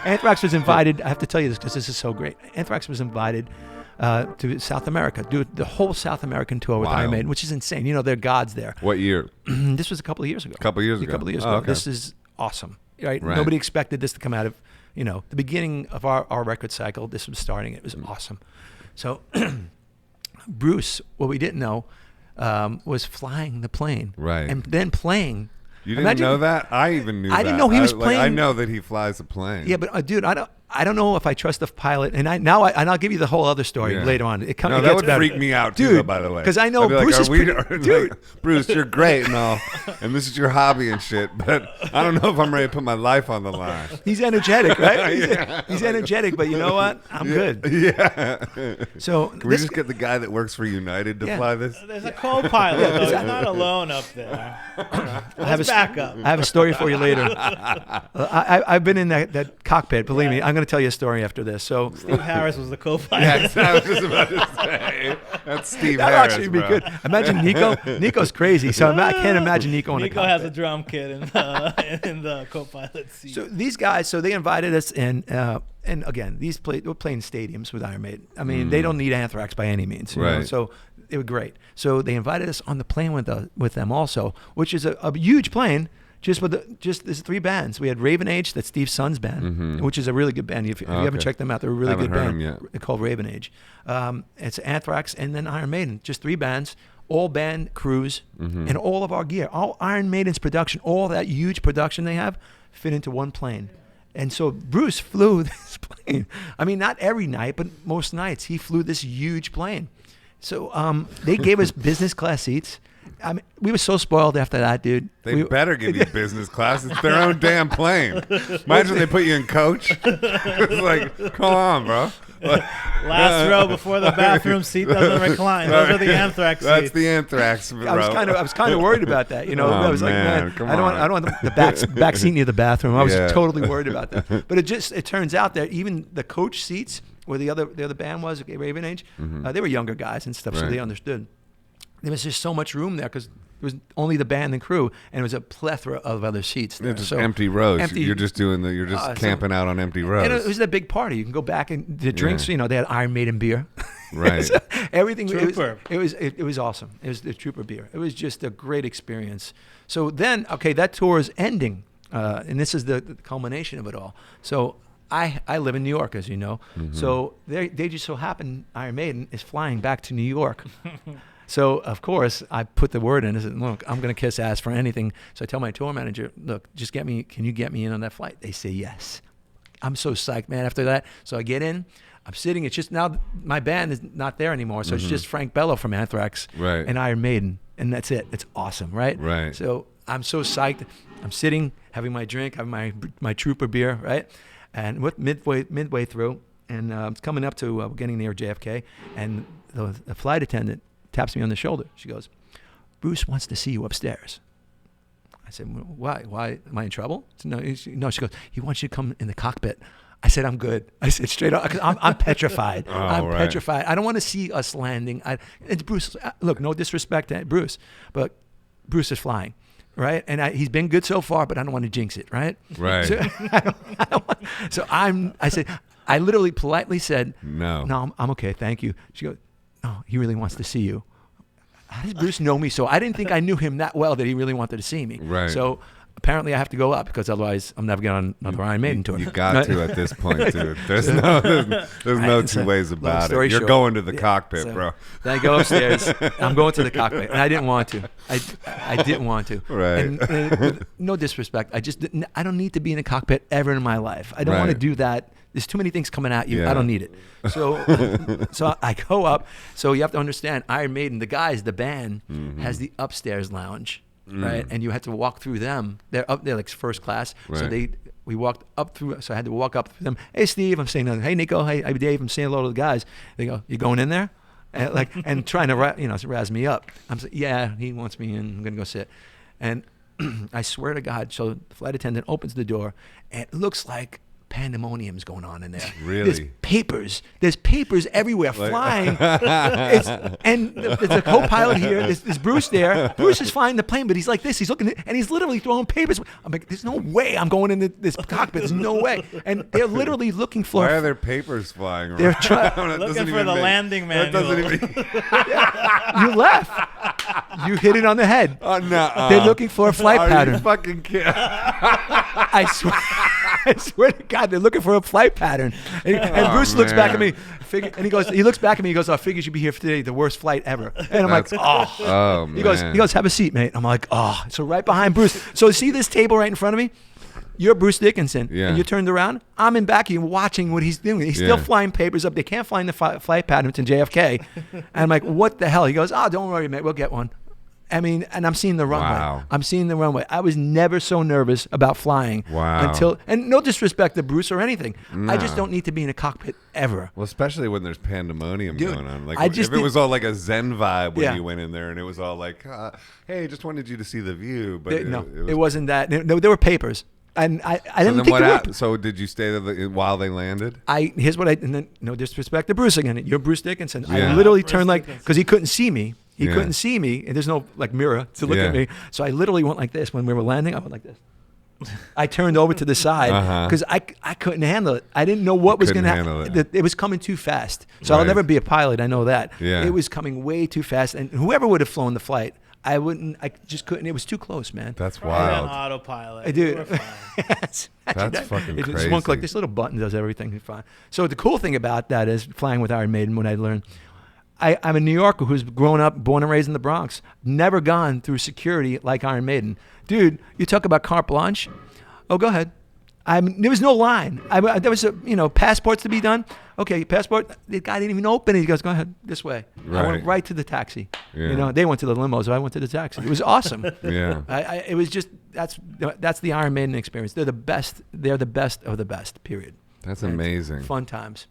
Anthrax was invited. I have to tell you this because this is so great. Anthrax was invited to South America, do the whole South American tour with Iron Maiden, which is insane. You know, they're gods there. What year? This was a couple of years ago. A couple of years ago. Okay. This is awesome. Right? Nobody expected this to come out of, you know, the beginning of our record cycle. This was starting. It was awesome. So Bruce, what we didn't know, was flying the plane. Right. And then playing. You didn't know that? I even knew that. I didn't know he was playing. I know that he flies a plane. Yeah, but dude, I don't know if I trust the pilot. And I'll give you the whole other story later on. It that would freak me out too, though, by the way. Because I know Bruce is dude. Bruce, you're great and all, and this is your hobby and shit, but I don't know if I'm ready to put my life on the line. He's energetic, right? He's energetic, but you know what? I'm good. Yeah. So can we just get the guy that works for United to fly this? There's a co-pilot, though. He's not alone up there. Let's back up. I have a story for you later. I've been in that cockpit. Believe me, I'm going to tell you a story after this. So Steve Harris was the co-pilot. Yeah, I was just about to say that's Steve That'd Harris. Actually be good. Imagine Nico. Nico's crazy, so I can't imagine Nico in a cockpit. Nico has a drum kit in the co-pilot seat. So these guys, they invited us in, and again, we're playing stadiums with Iron Maiden. I mean, they don't need Anthrax by any means, you know? So they were great. So they invited us on the plane with them also, which is a huge plane. Just there's three bands. We had Raven Age, that's Steve's son's band, which is a really good band. If you haven't checked them out, they're a really good band. They're called Raven Age. It's Anthrax and then Iron Maiden. Just three bands, all band crews, and all of our gear. All Iron Maiden's production, all that huge production they have, fit into one plane. And so Bruce flew this plane. I mean, not every night, but most nights he flew this huge plane. So they gave us business class seats. I mean, we were so spoiled after that, dude. They better give you business class. It's their own damn plane. Imagine they put you in coach. It's like, come on, bro. Like, last row before the bathroom seat doesn't recline. Those are the Anthrax seats. That's the Anthrax row. I was kind of worried about that. You know, I was like, man, I don't want the back seat near the bathroom. I was totally worried about that. But it turns out that even the coach seats where the other band was, Raven Age, they were younger guys and stuff, so they understood. There was just so much room there because it was only the band and crew, and it was a plethora of other seats there. Just empty rows. You're just camping out on empty rows. And it was a big party. You can go back and the drinks. You know, they had Iron Maiden beer. Right. So everything. Trooper. It was awesome. It was the Trooper beer. It was just a great experience. So then, that tour is ending, and this is the culmination of it all. So I live in New York, as you know. So they just so happen Iron Maiden is flying back to New York. So, of course, I put the word in. I said, look, I'm going to kiss ass for anything. So I tell my tour manager, look, can you get me in on that flight? They say yes. I'm so psyched, man, after that. So I get in. I'm sitting. It's just now my band is not there anymore. So it's just Frank Bello from Anthrax and Iron Maiden. And that's it. It's awesome, right? Right. So I'm so psyched. I'm sitting, having my drink, having my Trooper beer, right? And midway through, and it's coming up to getting near JFK, and the flight attendant taps me on the shoulder. She goes, Bruce wants to see you upstairs. I said, why? Why? Am I in trouble? No, she goes, he wants you to come in the cockpit. I said, I'm good. I said straight up, because I'm petrified. Petrified. I don't want to see us landing. And Bruce, look, no disrespect to Bruce, but Bruce is flying, right? And he's been good so far, but I don't want to jinx it, right? Right. So I literally politely said, no, I'm okay, thank you. She goes, oh, he really wants to see you. How does Bruce know me so? I didn't think I knew him that well that he really wanted to see me. Right. So apparently I have to go up because otherwise I'm never getting on another Iron Maiden tour. You got to at this point, dude. There's no two ways about it. You're going to the cockpit, bro. Then I go upstairs. I'm going to the cockpit, and I didn't want to. I didn't want to. Right. And no disrespect. I don't need to be in a cockpit ever in my life. I don't want to do that. There's too many things coming at you. I don't need it. So I go up. So you have to understand, Iron Maiden, the band, has the upstairs lounge, right? And you have to walk through them. They're up there like first class. Right. So we walked up through. So I had to walk up through them. Hey, Steve. I'm saying, hey, Nico. Hey, Dave. I'm saying hello to the guys. They go, you going in there? And trying to razz me up. I'm saying, yeah, he wants me in. I'm gonna go sit. And I swear to God. So the flight attendant opens the door, and it looks like pandemonium's going on in there. Really? There's papers everywhere flying. There's a co-pilot here. There's Bruce there. Bruce is flying the plane, but he's like this. He's looking and he's literally throwing papers. I'm like, there's no way I'm going in this cockpit. There's no way. And they're literally looking for. Why are there papers flying around? They're looking for the landing manual. That doesn't even. You left. You hit it on the head. Oh no. They're looking for a flight pattern. Are you fucking kidding? I swear to God, they're looking for a flight pattern. And Bruce looks back at me, and he looks back at me. He goes, "I figured you'd be here for today, the worst flight ever." And I'm like, "Oh." Oh He goes, "Have a seat, mate." I'm like, "Oh." So right behind Bruce. So see this table right in front of me? You're Bruce Dickinson, and you turned around. I'm in back of you watching what he's doing. He's still flying papers up. They can't find the flight pattern in JFK. And I'm like, "What the hell?" He goes, "Oh, don't worry, mate. We'll get one." I mean, and I'm seeing the runway. Wow. I'm seeing the runway. I was never so nervous about flying Wow. and no disrespect to Bruce or anything. No. I just don't need to be in a cockpit ever. Well, especially when there's pandemonium Dude, going on. Like I just if it was all like a Zen vibe when Yeah. you went in there, and it was all like, "Hey, just wanted you to see the view," but It wasn't that. No, there were papers, and I didn't then think what there were. happened? So did you stay there while they landed? Here's what and then no disrespect to Bruce again. You're Bruce Dickinson. Yeah. I literally Bruce turned Dickinson. because he couldn't see me. He Yeah. couldn't see me, and there's no like mirror to look at Yeah. me. So I literally went like this when we were landing. I went like this. I turned over to the side because I couldn't handle it. I didn't know what was going to happen. It was coming too fast. So I'll Right. never be a pilot. I know that. Yeah. It was coming way too fast, and whoever would have flown the flight, I wouldn't. I just couldn't. It was too close, man. That's Probably on wild. autopilot. I do. We're fine. Yes. Imagine That's fucking It's just one click. crazy. This little button does everything. Fine. So the cool thing about that is flying with Iron Maiden. What I learned, I'm a New Yorker who's grown up, born and raised in the Bronx. Never gone through security like Iron Maiden. Dude, you talk about carte blanche. Oh, go ahead. There was no line. There was passports to be done. Okay, passport. The guy didn't even open it. He goes, "Go ahead, this way." I went Right. right to the taxi. Yeah. They went to the limo, so I went to the taxi. It was awesome. Yeah. It was just that's the Iron Maiden experience. They're the best. They're the best of the best. Period. That's And amazing. Fun times.